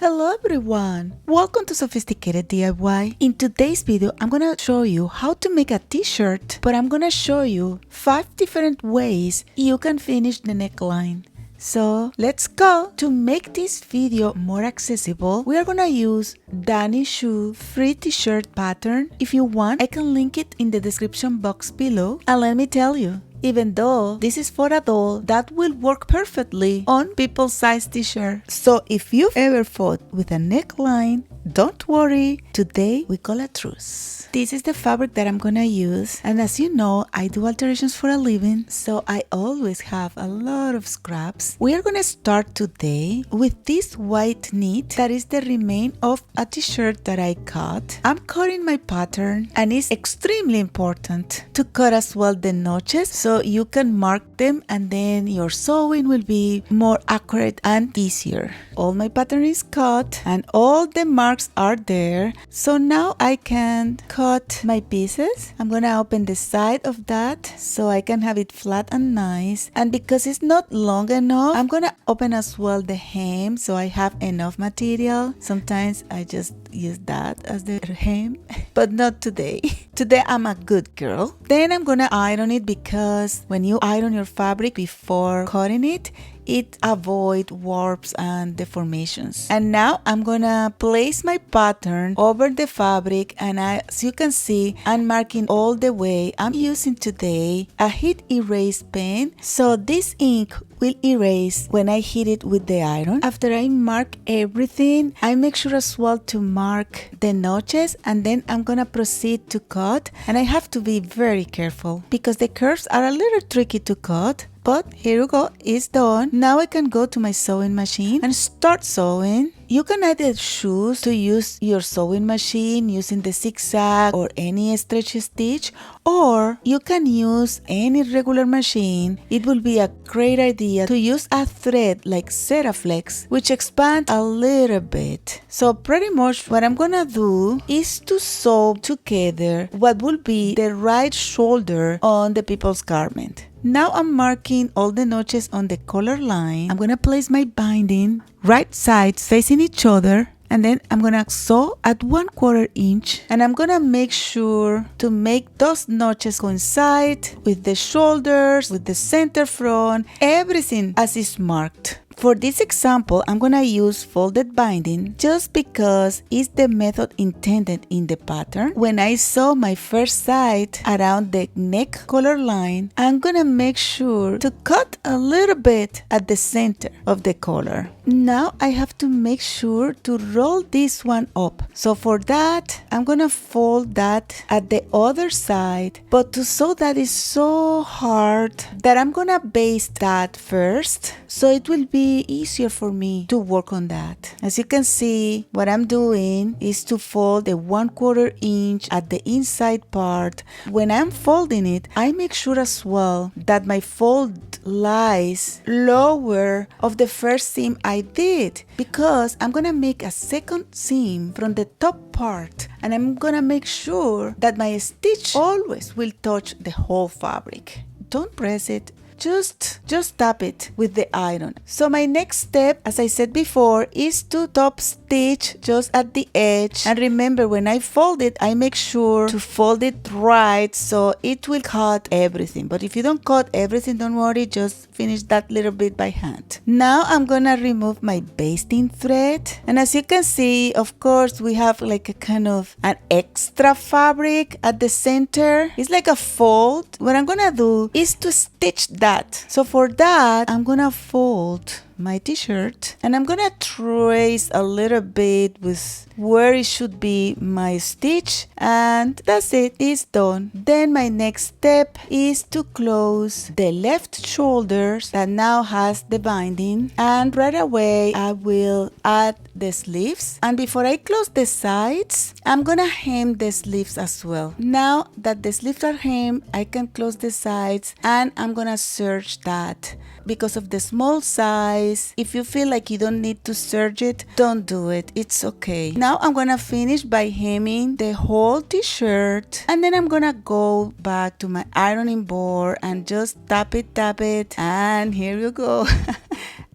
Hello everyone! Welcome to Sophisticated DIY. In today's video, I'm gonna show you how to make a t-shirt, but I'm gonna show you 5 different ways you can finish the neckline. So let's go! To make this video more accessible, we are gonna use Danny Shoe free t-shirt pattern. If you want, I can link it in the description box below. And let me tell you, even though this is for adult, that will work perfectly on people's size t-shirt. So if you've ever fought with a neckline, don't worry, today we call a truce. This is the fabric that I'm gonna use, and as you know, I do alterations for a living, so I always have a lot of scraps. We are gonna start today with this white knit that is the remain of a t-shirt that I cut. I'm cutting my pattern, and it's extremely important to cut as well the notches so you can mark them, and then your sewing will be more accurate and easier. All my pattern is cut and all the marks are there, so now I can cut my pieces. I'm gonna open the side of that so I can have it flat and nice, and because it's not long enough, I'm gonna open as well the hem so I have enough material. Sometimes I just use that as the hem, but not today. Today I'm a good girl. Then I'm gonna iron it, because when you iron your fabric before cutting it, it avoids warps and deformations. And now I'm gonna place my pattern over the fabric, and as you can see, I'm marking all the way. I'm using today a heat erase pen, so this ink will erase when I hit it with the iron. After I mark everything, I make sure as well to mark the notches, and then I'm gonna proceed to cut. And I have to be very careful because the curves are a little tricky to cut. But here you go, it's done. Now I can go to my sewing machine and start sewing. You can either choose to use your sewing machine using the zigzag or any stretch stitch, or you can use any regular machine. It will be a great idea to use a thread like Ceraflex, which expands a little bit. So pretty much what I'm gonna do is to sew together what will be the right shoulder on the people's garment. Now I'm marking all the notches on the collar line. I'm gonna place my binding right sides facing each other, and then I'm gonna sew at 1/4 inch, and I'm gonna make sure to make those notches coincide with the shoulders, with the center front, everything as is marked. For this example, I'm gonna use folded binding just because it's the method intended in the pattern. When I sew my first side around the neck collar line, I'm gonna make sure to cut a little bit at the center of the collar. Now I have to make sure to roll this one up. So for that, I'm gonna fold that at the other side, but to sew that is so hard that I'm gonna baste that first, so it will be easier for me to work on that. As you can see, what I'm doing is to fold the 1/4 inch at the inside part. When I'm folding it, I make sure as well that my fold lies lower of the first seam I did, because I'm gonna make a second seam from the top part, and I'm gonna make sure that my stitch always will touch the whole fabric. Don't press it. Just tap it with the iron. So my next step, as I said before, is to top stitch just at the edge. And remember, when I fold it, I make sure to fold it right so it will cut everything. But if you don't cut everything, don't worry, just finish that little bit by hand. Now I'm gonna remove my basting thread. And as you can see, of course, we have like a kind of an extra fabric at the center. It's like a fold. What I'm gonna do is to stitch that. So for that, I'm gonna fold my t-shirt, and I'm gonna trace a little bit with where it should be my stitch, and that's it, it's done. Then my next step is to close the left shoulders that now has the binding, and right away I will add the sleeves. And before I close the sides, I'm gonna hem the sleeves as well. Now that the sleeves are hemmed, I can close the sides, and I'm gonna serge that. Because of the small size, if you feel like you don't need to serge it, don't do it, it's okay. Now I'm gonna finish by hemming the whole t-shirt, and then I'm gonna go back to my ironing board and just tap it, and here you go.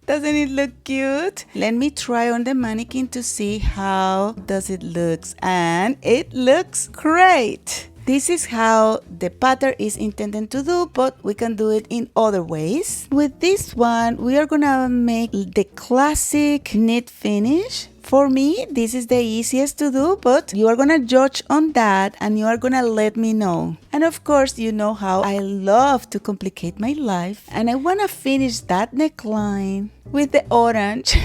Doesn't it look cute? Let me try on the mannequin to see how does it looks, and it looks great. This is how the pattern is intended to do, but we can do it in other ways. With this one, we are gonna make the classic knit finish. For me, this is the easiest to do, but you are gonna judge on that and you are gonna let me know. And of course, you know how I love to complicate my life, and I wanna finish that neckline with the orange.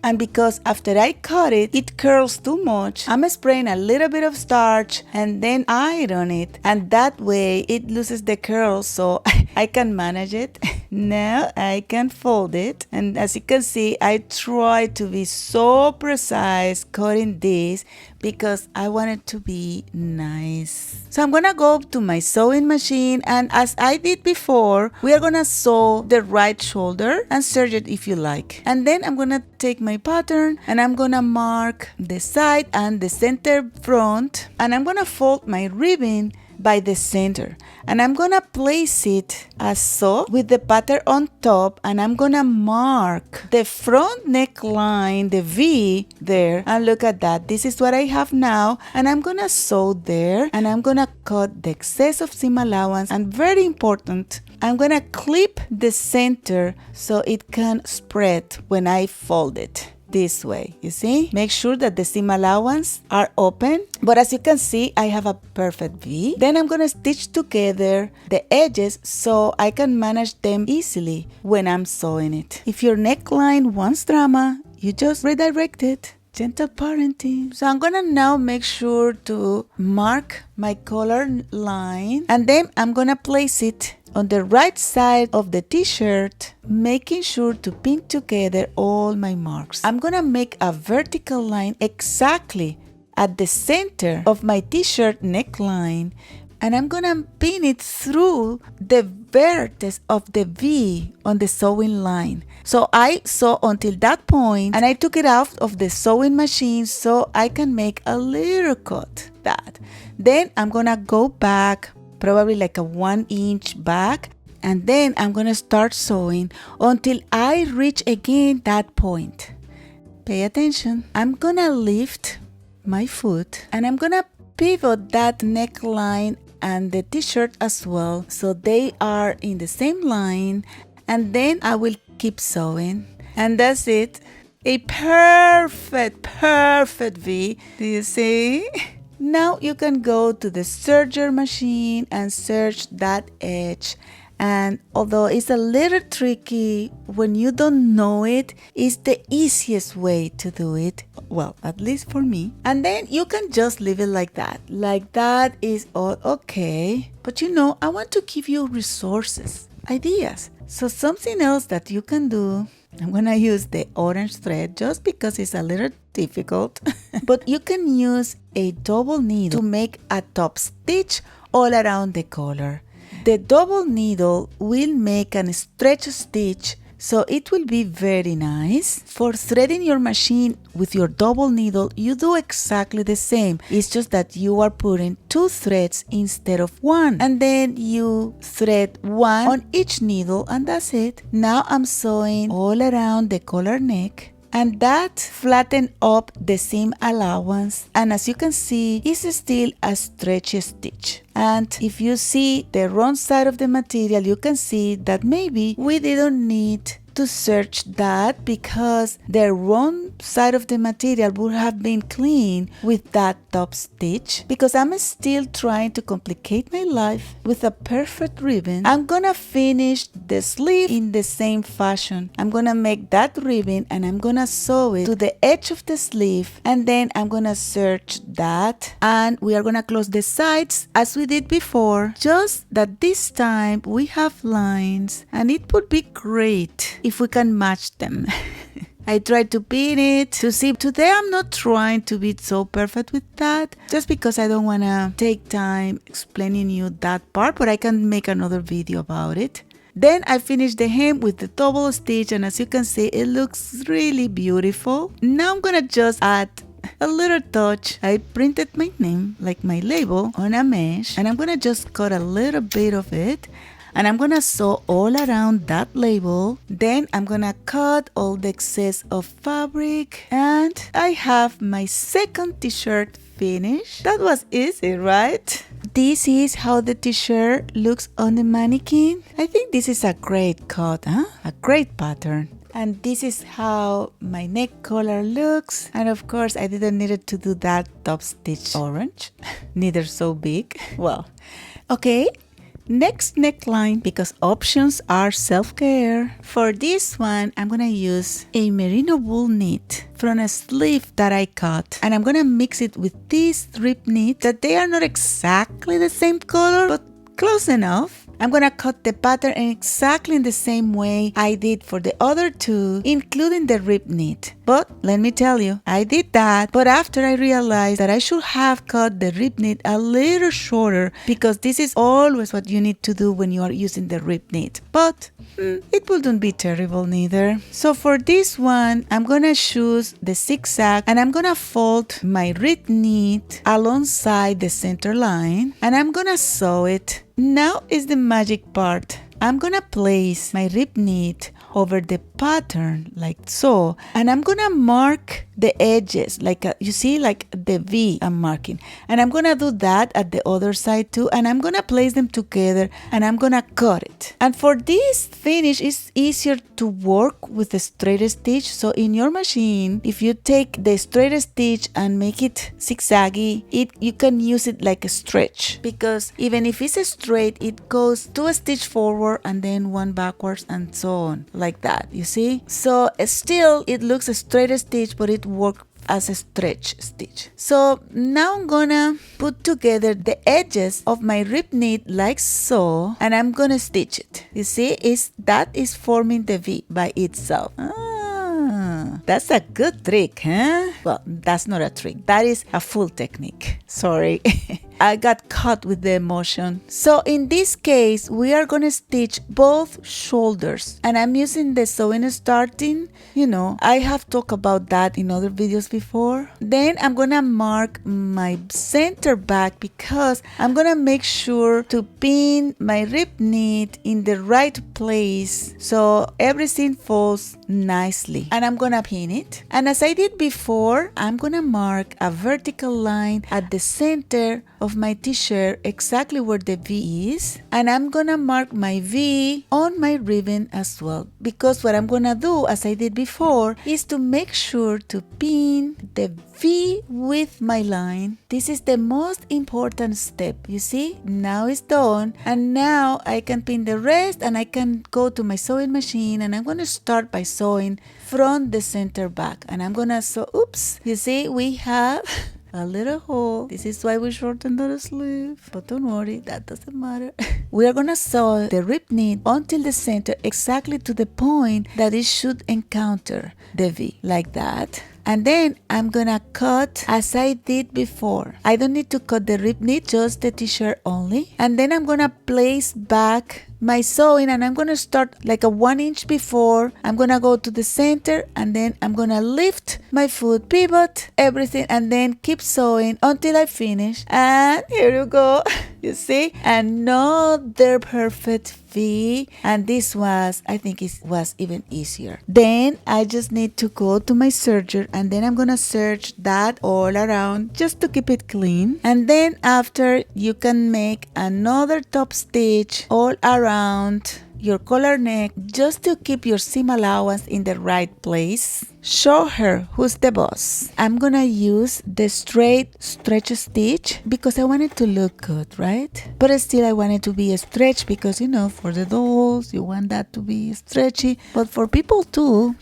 And because after I cut it, it curls too much, I'm spraying a little bit of starch and then iron it. And that way it loses the curls, so I can manage it. Now I can fold it. And as you can see, I try to be so precise cutting this because I want it to be nice. So I'm gonna go to my sewing machine, and as I did before, we are gonna sew the right shoulder and serge it if you like. And then I'm gonna take my pattern and I'm gonna mark the side and the center front, and I'm gonna fold my ribbon by the center, and I'm gonna place it as so with the pattern on top, and I'm gonna mark the front neckline, the V there, and look at that. This is what I have now, and I'm gonna sew there, and I'm gonna cut the excess of seam allowance, and very important, I'm gonna clip the center so it can spread when I fold it. This way, you see? Make sure that the seam allowance are open, but as you can see, I have a perfect V. Then I'm gonna stitch together the edges so I can manage them easily when I'm sewing it. If your neckline wants drama, you just redirect it. Gentle parenting. So I'm gonna now make sure to mark my collar line, and then I'm gonna place it on the right side of the t-shirt, making sure to pin together all my marks. I'm gonna make a vertical line exactly at the center of my t-shirt neckline, and I'm gonna pin it through the vertex of the V on the sewing line. So I sew until that point, and I took it out of the sewing machine so I can make a little cut. That. Then I'm gonna go back, probably like a 1 inch back, and then I'm gonna start sewing until I reach again that point. Pay attention. I'm gonna lift my foot, and I'm gonna pivot that neckline and the t-shirt as well, so they are in the same line, and then I will keep sewing, and that's it. A perfect V. Do you see? Now you can go to the serger machine and serge that edge, and although it's a little tricky when you don't know it, it's the easiest way to do it, well, at least for me. And then you can just leave it like that. Like that is all okay. But you know, I want to give you resources, ideas. So something else that you can do, I'm gonna use the orange thread just because it's a little difficult. But you can use a double needle to make a top stitch all around the collar. The double needle will make a stretch stitch, so it will be very nice. For threading your machine with your double needle, you do exactly the same. It's just that you are putting 2 threads instead of 1, and then you thread 1 on each needle, and that's it. Now I'm sewing all around the collar neck, and that flatten up the seam allowance, and as you can see, it's still a stretchy stitch. And if you see the wrong side of the material, you can see that maybe we didn't need to serge that because the wrong side of the material would have been clean with that top stitch. Because I'm still trying to complicate my life with a perfect ribbon, I'm gonna finish the sleeve in the same fashion. I'm gonna make that ribbon and I'm gonna sew it to the edge of the sleeve, and then I'm gonna serge that, and we are gonna close the sides as we did before, just that this time we have lines, and it would be great if we can match them. I tried to pin it to see. Today I'm not trying to be so perfect with that, just because I don't want to take time explaining you that part, but I can make another video about it. Then I finished the hem with the double stitch, and as you can see, it looks really beautiful. Now I'm gonna just add a little touch. I printed my name, like my label, on a mesh, and I'm gonna just cut a little bit of it, and I'm gonna sew all around that label. Then I'm gonna cut all the excess of fabric, and I have my second t-shirt finished. That was easy, right? This is how the t-shirt looks on the mannequin. I think this is a great cut, huh? A great pattern. And this is how my neck collar looks. And of course, I didn't need to do that top stitch orange. Neither so big. Well, okay. Next neckline, because options are self-care. For this one, I'm gonna use a merino wool knit from a sleeve that I cut. And I'm gonna mix it with this rib knit that they are not exactly the same color, but close enough. I'm gonna cut the pattern exactly in the same way I did for the other two, including the rib knit. But let me tell you, I did that, but after I realized that I should have cut the rib knit a little shorter, because this is always what you need to do when you are using the rib knit. But it wouldn't be terrible neither. So for this one, I'm gonna choose the zigzag, and I'm gonna fold my rib knit alongside the center line, and I'm gonna sew it. Now is the magic part. I'm gonna place my rib knit over the pattern like so, and I'm gonna mark the edges like you see, like the V I'm marking, and I'm gonna do that at the other side too, and I'm gonna place them together and I'm gonna cut it. And for this finish, it's easier to work with a straight stitch. So in your machine, if you take the straight stitch and make it zigzaggy, you can use it like a stretch, because even if it's straight, it goes 2 stitch forward and then 1 backwards and so on, like that, you see. So still it looks a straight stitch, but it works as a stretch stitch. So now I'm gonna put together the edges of my rib knit like so, and I'm gonna stitch it. You see, that is forming the V by itself. That's a good trick, huh? Well, that's not a trick. That is a full technique. Sorry. I got caught with the emotion. So in this case, we are going to stitch both shoulders. And I'm using the sewing starting. You know, I have talked about that in other videos before. Then I'm going to mark my center back, because I'm going to make sure to pin my rib knit in the right place so everything falls nicely. And I'm going to pin it. And as I did before, I'm going to mark a vertical line at the center of my t-shirt, exactly where the V is, and I'm gonna mark my V on my ribbon as well, because what I'm gonna do, as I did before, is to make sure to pin the V with my line. This is the most important step. You see, now it's done, and now I can pin the rest, and I can go to my sewing machine, and I'm gonna start by sewing from the center back, and I'm gonna sew. Oops, you see, we have a little hole. This is why we shortened the sleeve, but don't worry, that doesn't matter. We are gonna sew the rib knit until the center, exactly to the point that it should encounter the V, like that. And then I'm gonna cut as I did before. I don't need to cut the rib knit, just the t-shirt only. And then I'm gonna place back my sewing, and I'm gonna start like a 1 inch before. I'm gonna go to the center, and then I'm gonna lift my foot, pivot everything, and then keep sewing until I finish. And here you go. You see, another perfect V. And this was, I think it was even easier. Then I just need to go to my serger, and then I'm gonna serge that all around just to keep it clean. And then after, you can make another top stitch all around your collar neck, just to keep your seam allowance in the right place. Show her who's the boss. I'm gonna use the straight stretch stitch because I want it to look good, right? But still I want it to be a stretch, because you know, for the dolls you want that to be stretchy, but for people too.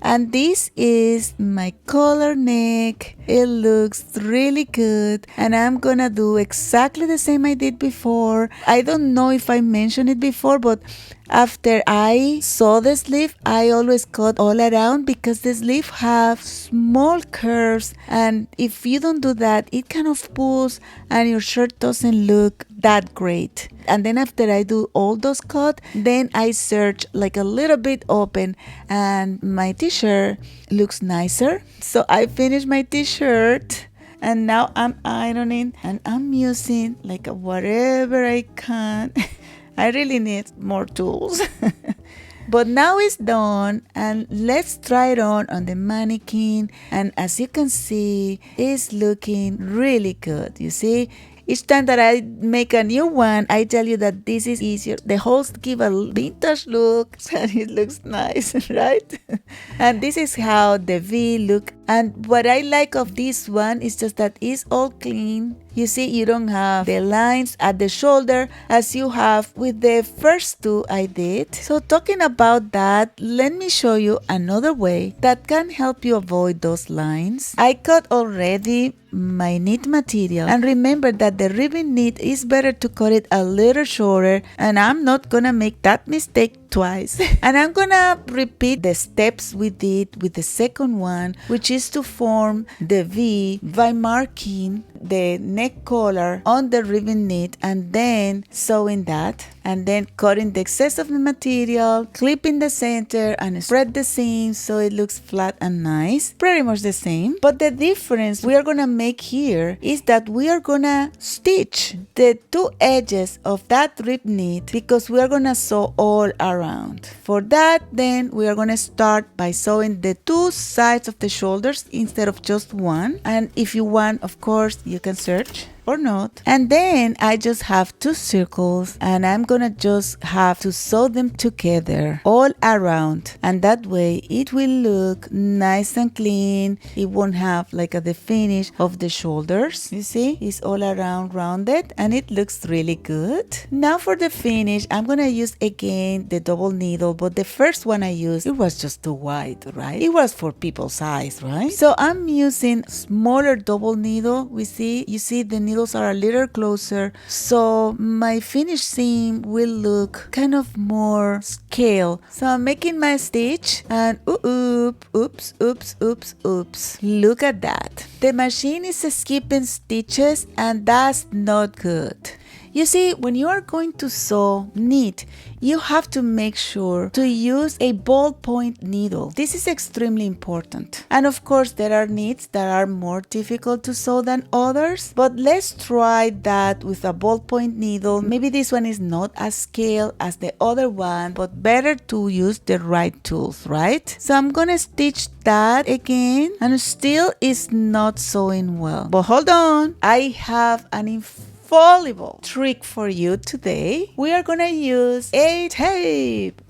And this is my collar neck. It looks really good, and I'm gonna do exactly the same I did before. I don't know if I mentioned it before, but after I sew the sleeve, I always cut all around, because the sleeve have small curves, and if you don't do that, it kind of pulls and your shirt doesn't look that great. And then after I do all those cuts, then I serge like a little bit open, and my t-shirt looks nicer. So I finished my t-shirt, and now I'm ironing, and I'm using like whatever I can. I really need more tools. But now it's done, and let's try it on the mannequin. And as you can see, it's looking really good. You see, each time that I make a new one, I tell you that this is easier. The holes give a vintage look, and it looks nice, right? And this is how the V look. And what I like of this one is just that it's all clean. You see, you don't have the lines at the shoulder as you have with the first two I did. So talking about that, let me show you another way that can help you avoid those lines. I cut already my knit material, and remember that the ribbon knit is better to cut it a little shorter, and I'm not gonna make that mistake twice. And I'm gonna repeat the steps we did with the second one, which is to form the V by marking the neck collar on the ribbon knit and then sewing that, and then cutting the excess of the material, clipping the center, and spread the seams so it looks flat and nice. Pretty much the same, but the difference we are gonna make here is that we are gonna stitch the two edges of that rib knit because we are gonna sew all around. For that, then we are gonna start by sewing the two sides of the shoulders instead of just one. And if you want, of course, you can search or not. And then I just have two circles, and I'm gonna just have to sew them together all around, and that way it will look nice and clean. It won't have like the finish of the shoulders. You see, it's all around rounded and it looks really good. Now for the finish, I'm gonna use again the double needle, but the first one I used, it was just too wide, right? It was for people's size, right? So I'm using smaller double needle. You see the needles are a little closer, so my finished seam will look kind of more scale. So I'm making my stitch, and oops. Look at that. The machine is skipping stitches, and that's not good. You see, when you are going to sew knit, you have to make sure to use a ballpoint needle. This is extremely important. And of course, there are knits that are more difficult to sew than others, but let's try that with a ballpoint needle. Maybe this one is not as scale as the other one, but better to use the right tools, right? So I'm gonna stitch that again, and still is not sewing well. But hold on, I have an infallible trick for you today. We are gonna use a tape.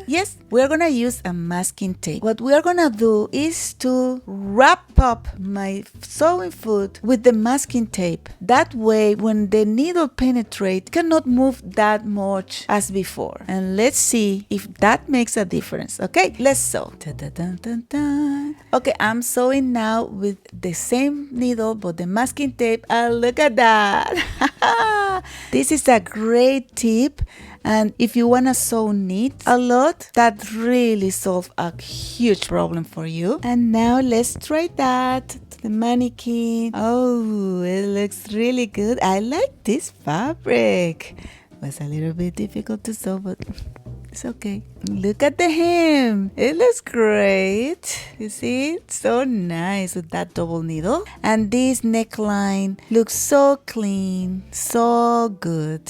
Yes, we're gonna use a masking tape. What we are gonna do is to wrap up my sewing foot with the masking tape. That way, when the needle penetrates, it cannot move that much as before. And let's see if that makes a difference. Okay, let's sew. Okay, I'm sewing now with the same needle but the masking tape. And look at that. This is a great tip. And if you want to sew knit a lot, that really solves a huge problem for you. And now let's try that to the mannequin. Oh, it looks really good. I like this fabric. It was a little bit difficult to sew, but it's okay. Look at the hem. It looks great. You see? It's so nice with that double needle. And this neckline looks so clean, so good.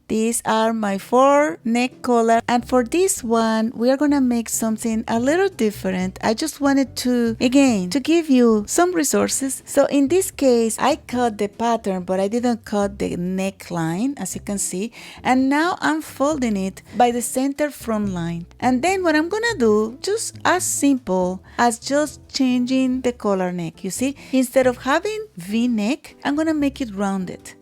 These are my 4 neck collar, and for this one we are gonna make something a little different. I just wanted to give you some resources. So in this case I cut the pattern, but I didn't cut the neckline, as you can see, and now I'm folding it by the center front line. And then what I'm gonna do, just as simple as just changing the collar neck. You see, instead of having V-neck, I'm gonna make it rounded.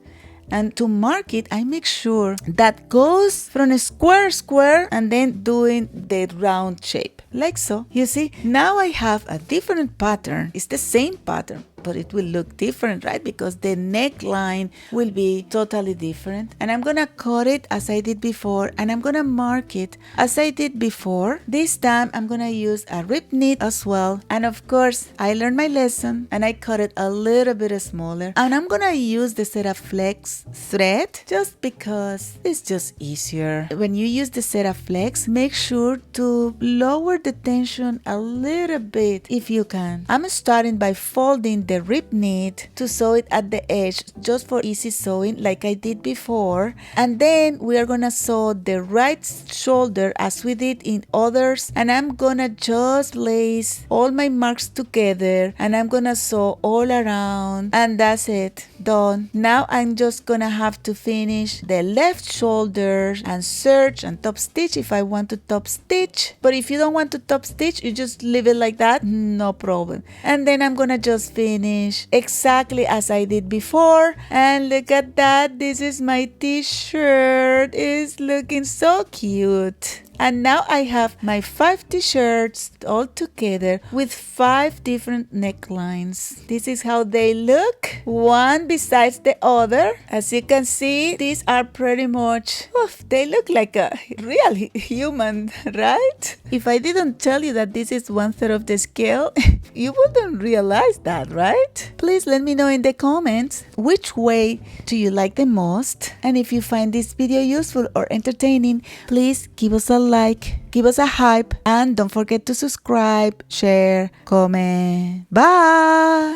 And to mark it, I make sure that goes from a square and then doing the round shape, like so. You see, now I have a different pattern. It's the same pattern, but it will look different, right? Because the neckline will be totally different. And I'm gonna cut it as I did before, and I'm gonna mark it as I did before. This time I'm gonna use a rib knit as well. And of course, I learned my lesson and I cut it a little bit smaller. And I'm gonna use the Ceraflex thread just because it's just easier. When you use the Ceraflex, make sure to lower the tension a little bit if you can. I'm starting by folding the the rib knit to sew it at the edge just for easy sewing like I did before. And then we are gonna sew the right shoulder as we did in others, and I'm gonna just lace all my marks together and I'm gonna sew all around, and that's it, done. Now I'm just gonna have to finish the left shoulder and serge and top stitch if I want to top stitch, but if you don't want to top stitch, you just leave it like that, no problem. And then I'm gonna just finish exactly as I did before, and look at that, this is my t-shirt. It's looking so cute. And now I have my 5 t-shirts all together with 5 different necklines. This is how they look, one besides the other. As you can see, these are pretty much, they look like a real human, right? If I didn't tell you that this is 1/3 of the scale, you wouldn't realize that, right? Please let me know in the comments which way do you like the most. And if you find this video useful or entertaining, please give us a like, give us a hype, and don't forget to subscribe, share, comment. Bye!